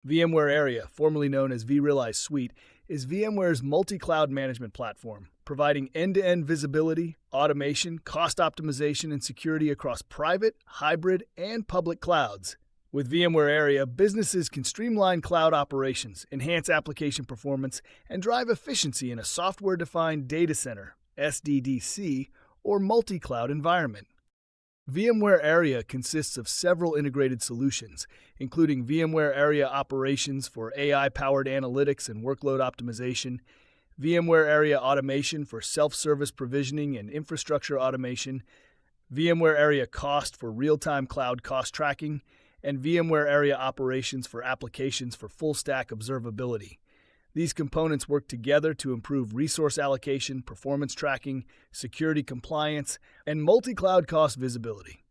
VMware Aria, formerly known as vRealize Suite, is VMware's multi-cloud management platform, providing end-to-end visibility, automation, cost optimization, and security across private, hybrid, and public clouds. With VMware Aria, businesses can streamline cloud operations, enhance application performance, and drive efficiency in a software-defined data center (SDDC) or multi-cloud environment. VMware Aria consists of several integrated solutions, including VMware Aria Operations for AI-powered analytics and workload optimization, VMware Aria Automation for self-service provisioning and infrastructure automation, VMware Aria Cost for real-time cloud cost tracking, and VMware Aria Operations for applications for full-stack observability. These components work together to improve resource allocation, performance tracking, security compliance, and multi-cloud cost visibility.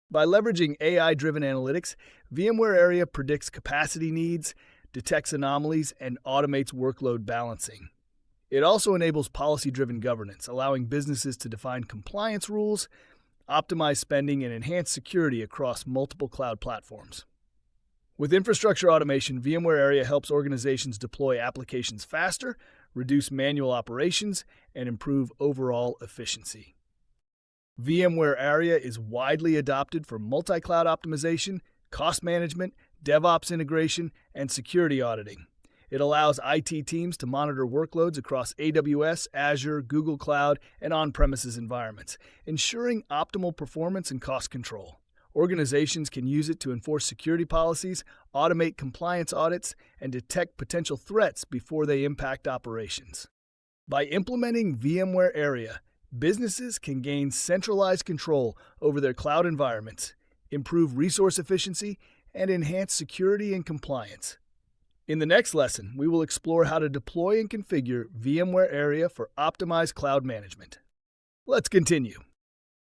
By leveraging AI-driven analytics, VMware Aria predicts capacity needs, detects anomalies, and automates workload balancing. It also enables policy-driven governance, allowing businesses to define compliance rules, optimize spending, and enhance security across multiple cloud platforms. With infrastructure automation, VMware Aria helps organizations deploy applications faster, reduce manual operations, and improve overall efficiency. VMware Aria is widely adopted for multi-cloud optimization, cost management, DevOps integration, and security auditing. It allows IT teams to monitor workloads across AWS, Azure, Google Cloud, and on-premises environments, ensuring optimal performance and cost control. Organizations can use it to enforce security policies, automate compliance audits, and detect potential threats before they impact operations. By implementing VMware Aria, businesses can gain centralized control over their cloud environments, improve resource efficiency, and enhance security and compliance. In the next lesson, we will explore how to deploy and configure VMware Aria for optimized cloud management. Let's continue.